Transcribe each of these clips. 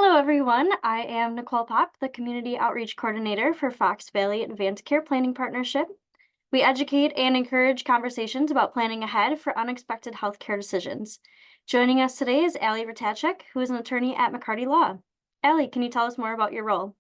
Hello, everyone. I am Nicole Pop, the Community Outreach Coordinator for Fox Valley Advanced Care Planning Partnership. We educate and encourage conversations about planning ahead for unexpected healthcare decisions. Joining us today is Ratajczak, who is an attorney at McCarty Law. Allie, can you tell us more about your role?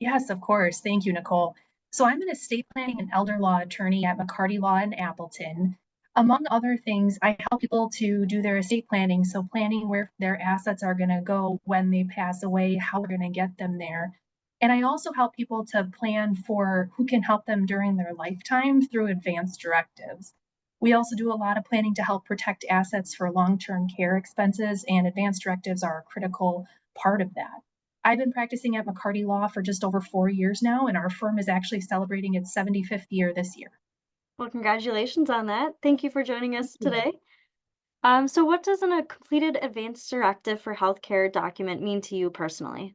Yes, of course. Thank you, Nicole. So I'm an estate planning and elder law attorney at McCarty Law in Appleton. Among other things, I help people to do their estate planning. So planning where their assets are going to go when they pass away, how we're going to get them there. And I also help people to plan for who can help them during their lifetime through advance directives. We also do a lot of planning to help protect assets for long-term care expenses, and advance directives are a critical part of that. I've been practicing at McCarty Law for just over 4 years now, and our firm is actually celebrating its 75th year this year. Well, congratulations on that. Thank you for joining Thank us you. today. So what does a completed advance directive for healthcare document mean to you personally?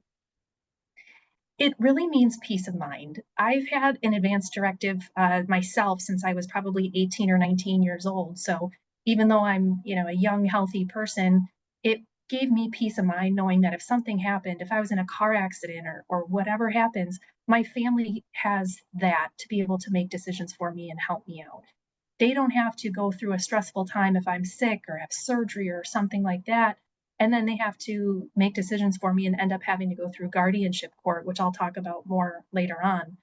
It really means peace of mind. I've had an advance directive myself since I was probably 18 or 19 years old. So even though I'm, a young, healthy person, it gave me peace of mind knowing that if something happened, if I was in a car accident or whatever happens, my family has that to be able to make decisions for me and help me out. They don't have to go through a stressful time if I'm sick or have surgery or something like that. And then they have to make decisions for me and end up having to go through guardianship court, which I'll talk about more later on.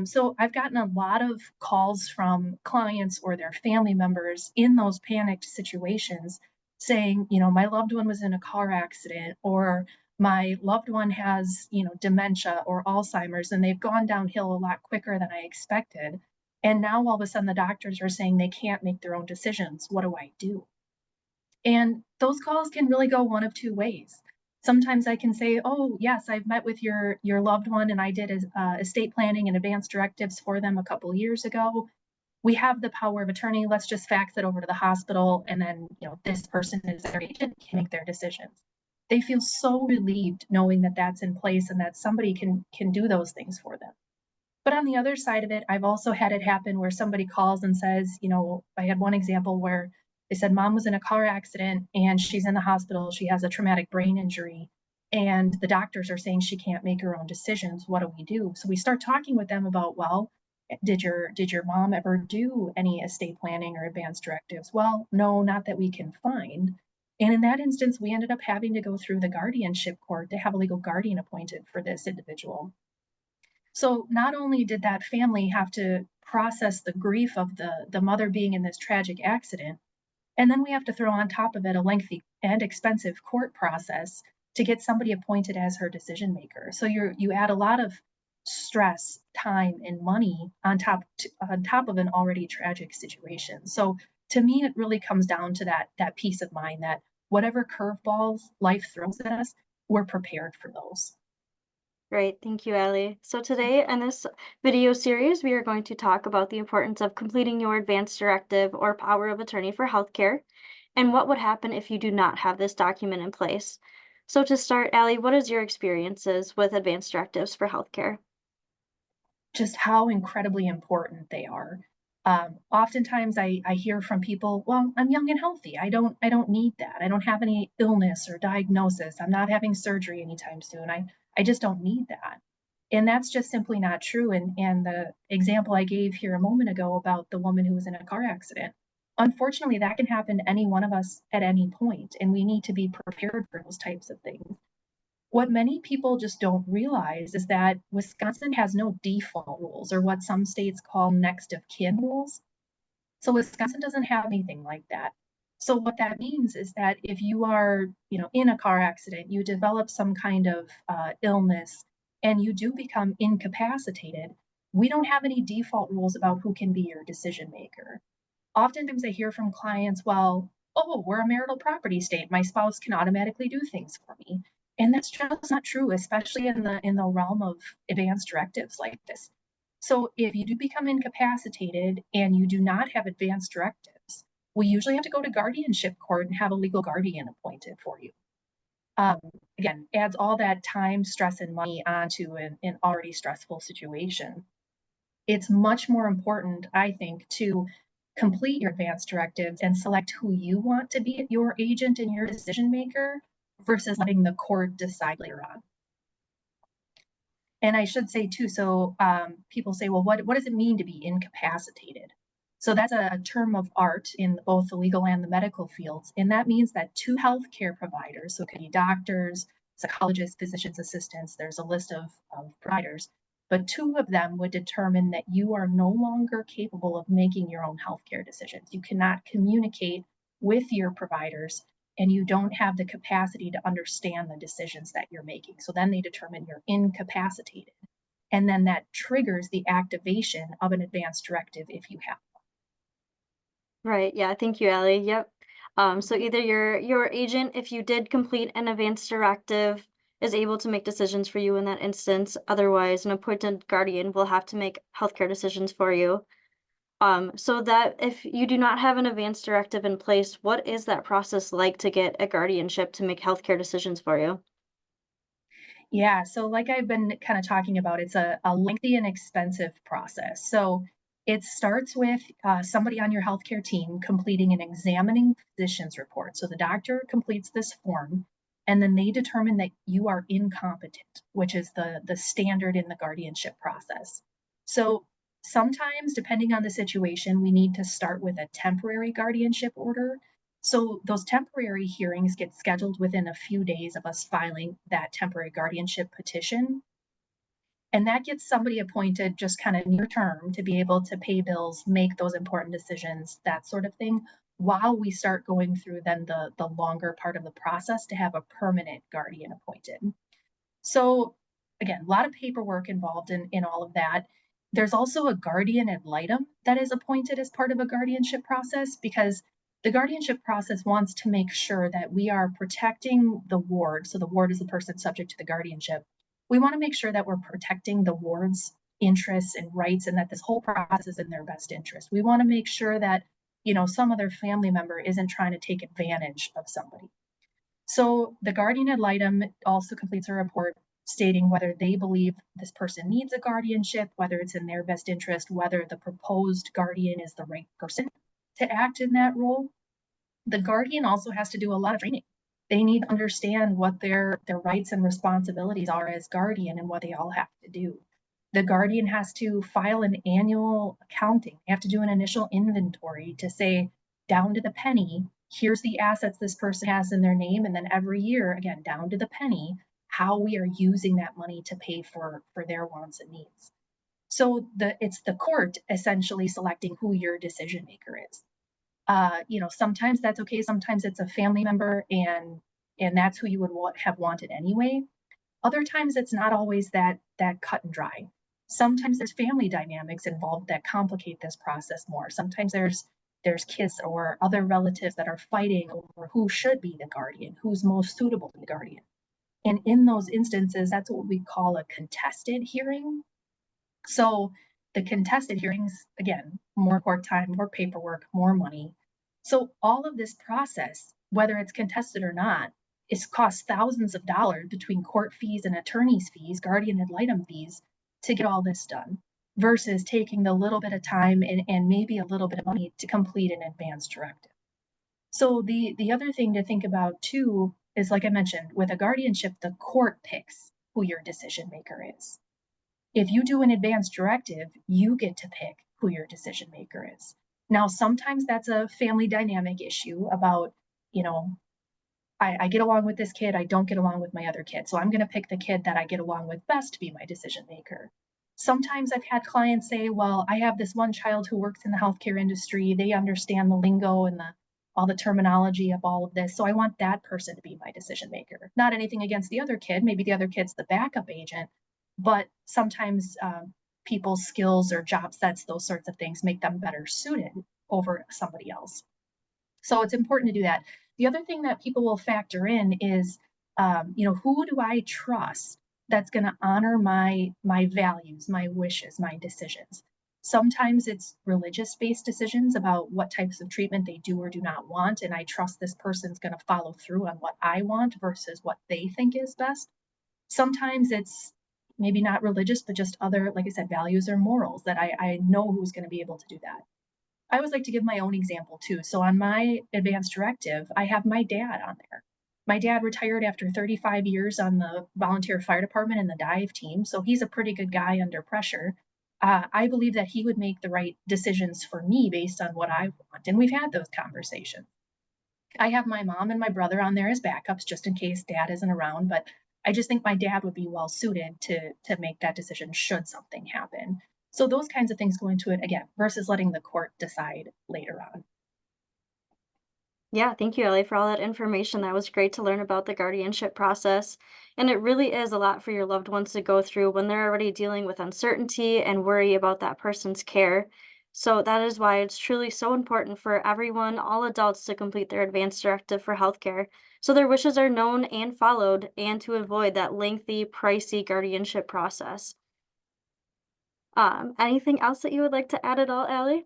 So I've gotten a lot of calls from clients or their family members in those panicked situations saying, my loved one was in a car accident or my loved one has, dementia or Alzheimer's, and they've gone downhill a lot quicker than I expected. And now all of a sudden the doctors are saying they can't make their own decisions. What do I do? And those calls can really go one of two ways. Sometimes I can say, "Oh, yes, I've met with your loved one, and I did estate planning and advanced directives for them a couple years ago. We have the power of attorney. Let's just fax it over to the hospital, and then this person is their agent can make their decisions." They feel so relieved knowing that that's in place and that somebody can do those things for them. But on the other side of it, I've also had it happen where somebody calls and says, I had one example where they said mom was in a car accident and she's in the hospital. She has a traumatic brain injury. And the doctors are saying she can't make her own decisions. What do we do? So we start talking with them about, well, did your mom ever do any estate planning or advanced directives? Well, no, not that we can find. And in that instance, we ended up having to go through the guardianship court to have a legal guardian appointed for this individual. So not only did that family have to process the grief of the mother being in this tragic accident, and then we have to throw on top of it a lengthy and expensive court process to get somebody appointed as her decision maker. So you add a lot of stress, time, and money on top of an already tragic situation. So to me, it really comes down to that peace of mind that whatever curveballs life throws at us, we're prepared for those. Great, thank you, Allie. So today in this video series, we are going to talk about the importance of completing your advance directive or power of attorney for healthcare, and what would happen if you do not have this document in place. So to start, Allie, what is your experiences with advance directives for healthcare? Just how incredibly important they are. Oftentimes I hear from people, well, I'm young and healthy. I don't need that. I don't have any illness or diagnosis. I'm not having surgery anytime soon. I just don't need that. And that's just simply not true. And the example I gave here a moment ago about the woman who was in a car accident, unfortunately, that can happen to any one of us at any point, and we need to be prepared for those types of things. What many people just don't realize is that Wisconsin has no default rules or what some states call next of kin rules. So Wisconsin doesn't have anything like that. So what that means is that if you are, in a car accident, you develop some kind of illness and you do become incapacitated, we don't have any default rules about who can be your decision maker. Oftentimes I hear from clients, well, oh, we're a marital property state. My spouse can automatically do things for me. And that's just not true, especially in the realm of advanced directives like this. So if you do become incapacitated and you do not have advanced directives, we usually have to go to guardianship court and have a legal guardian appointed for you. Um, Again, adds all that time, stress, and money onto an already stressful situation. It's much more important, I think, to complete your advanced directives and select who you want to be your agent and your decision maker versus letting the court decide later on. And I should say too, so people say, well, what does it mean to be incapacitated? So that's a term of art in both the legal and the medical fields. And that means that two healthcare providers, so it could be doctors, psychologists, physician's assistants, there's a list of providers, but two of them would determine that you are no longer capable of making your own healthcare decisions. You cannot communicate with your providers and you don't have the capacity to understand the decisions that you're making. So then they determine you're incapacitated. And then that triggers the activation of an advance directive if you have one. Right. Yeah. Thank you, Allie. Yep. So either your agent, if you did complete an advance directive, is able to make decisions for you in that instance. Otherwise, an appointed guardian will have to make healthcare decisions for you. So that if you do not have an advance directive in place, what is that process like to get a guardianship to make healthcare decisions for you? Yeah, so like I've been kind of talking about, it's a lengthy and expensive process. So it starts with somebody on your healthcare team completing an examining physician's report. So the doctor completes this form, and then they determine that you are incompetent, which is the standard in the guardianship process. So sometimes, depending on the situation, we need to start with a temporary guardianship order. So those temporary hearings get scheduled within a few days of us filing that temporary guardianship petition. And that gets somebody appointed just kind of near term to be able to pay bills, make those important decisions, that sort of thing, while we start going through then the longer part of the process to have a permanent guardian appointed. So again, a lot of paperwork involved in all of that. There's also a guardian ad litem that is appointed as part of a guardianship process because the guardianship process wants to make sure that we are protecting the ward. So the ward is the person subject to the guardianship. We want to make sure that we're protecting the ward's interests and rights and that this whole process is in their best interest. We want to make sure that, some other family member isn't trying to take advantage of somebody. So the guardian ad litem also completes a report stating whether they believe this person needs a guardianship, whether it's in their best interest, whether the proposed guardian is the right person to act in that role. The guardian also has to do a lot of training. They need to understand what their rights and responsibilities are as guardian and what they all have to do. The guardian has to file an annual accounting. They have to do an initial inventory to say, down to the penny, here's the assets this person has in their name. And then every year, again, down to the penny, how we are using that money to pay for their wants and needs. So it's the court essentially selecting who your decision maker is. Sometimes that's okay. Sometimes it's a family member and that's who you would have wanted anyway. Other times it's not always that cut and dry. Sometimes there's family dynamics involved that complicate this process more. Sometimes there's kids or other relatives that are fighting over who should be the guardian, who's most suitable to be the guardian. And in those instances, that's what we call a contested hearing. So the contested hearings, again, more court time, more paperwork, more money. So all of this process, whether it's contested or not, is cost thousands of dollars between court fees and attorney's fees, guardian ad litem fees, to get all this done, versus taking the little bit of time and maybe a little bit of money to complete an advance directive. So the other thing to think about too is, like I mentioned, with a guardianship, the court picks who your decision maker is. If you do an advance directive, you get to pick who your decision maker is. Now, sometimes that's a family dynamic issue about, I get along with this kid, I don't get along with my other kid. So I'm going to pick the kid that I get along with best to be my decision maker. Sometimes I've had clients say, well, I have this one child who works in the healthcare industry. They understand the lingo and all the terminology of all of this. So I want that person to be my decision maker. Not anything against the other kid. Maybe the other kid's the backup agent, but sometimes people's skills or job sets, those sorts of things make them better suited over somebody else. So it's important to do that. The other thing that people will factor in is, who do I trust that's going to honor my values, my wishes, my decisions? Sometimes it's religious-based decisions about what types of treatment they do or do not want, and I trust this person's going to follow through on what I want versus what they think is best. Sometimes it's maybe not religious, but just other, like I said, values or morals that I know who's going to be able to do that. I always like to give my own example too. So on my advance directive, I have my dad on there. My dad retired after 35 years on the volunteer fire department and the dive team, so he's a pretty good guy under pressure. I believe that he would make the right decisions for me based on what I want, and we've had those conversations. I have my mom and my brother on there as backups just in case dad isn't around, but I just think my dad would be well suited to make that decision should something happen. So those kinds of things go into it again versus letting the court decide later on. Yeah, thank you, Ellie, for all that information. That was great to learn about the guardianship process. And it really is a lot for your loved ones to go through when they're already dealing with uncertainty and worry about that person's care. So that is why it's truly so important for everyone, all adults, to complete their advance directive for healthcare so their wishes are known and followed and to avoid that lengthy, pricey guardianship process. Anything else that you would like to add at all, Allie?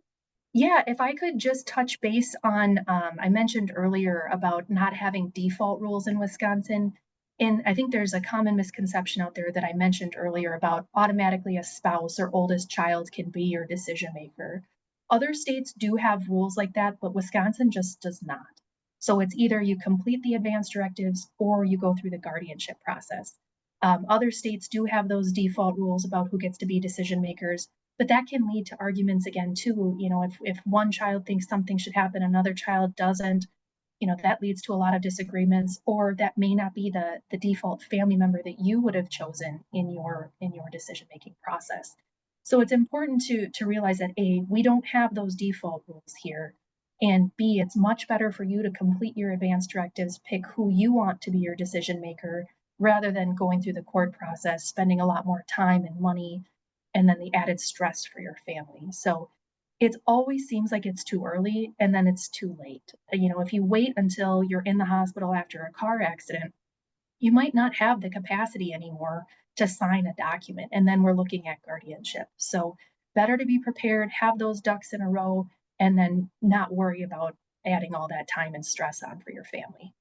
Yeah, if I could just touch base on, I mentioned earlier about not having default rules in Wisconsin. And I think there's a common misconception out there that I mentioned earlier about automatically a spouse or oldest child can be your decision maker. Other states do have rules like that, but Wisconsin just does not. So it's either you complete the advance directives or you go through the guardianship process. Other states do have those default rules about who gets to be decision makers, but that can lead to arguments again too. If one child thinks something should happen, another child doesn't, that leads to a lot of disagreements, or that may not be the default family member that you would have chosen in your decision making process. So it's important to realize that A, we don't have those default rules here, and B, it's much better for you to complete your advance directives, pick who you want to be your decision maker, rather than going through the court process, spending a lot more time and money, and then the added stress for your family. So it always seems like it's too early and then it's too late. If you wait until you're in the hospital after a car accident, you might not have the capacity anymore to sign a document. And then we're looking at guardianship. So better to be prepared, have those ducks in a row, and then not worry about adding all that time and stress on for your family.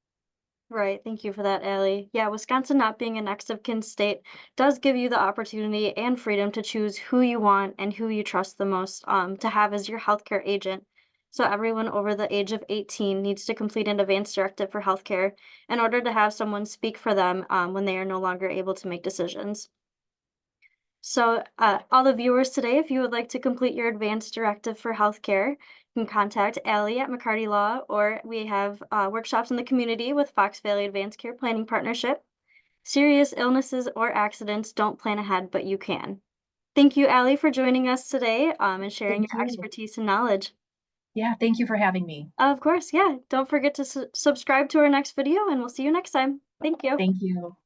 Right, thank you for that, Allie. Yeah, Wisconsin not being a next of kin state does give you the opportunity and freedom to choose who you want and who you trust the most to have as your healthcare agent. So everyone over the age of 18 needs to complete an advance directive for healthcare in order to have someone speak for them when they are no longer able to make decisions. So, all the viewers today, if you would like to complete your advance directive for healthcare, you can contact Allie at McCarty Law, or we have workshops in the community with Fox Valley Advanced Care Planning Partnership. Serious illnesses or accidents, don't plan ahead, but you can. Thank you, Allie, for joining us today and sharing Thank your you. expertise and knowledge. Yeah, thank you for having me. Of course, yeah. Don't forget to subscribe to our next video, and we'll see you next time. Thank you. Thank you.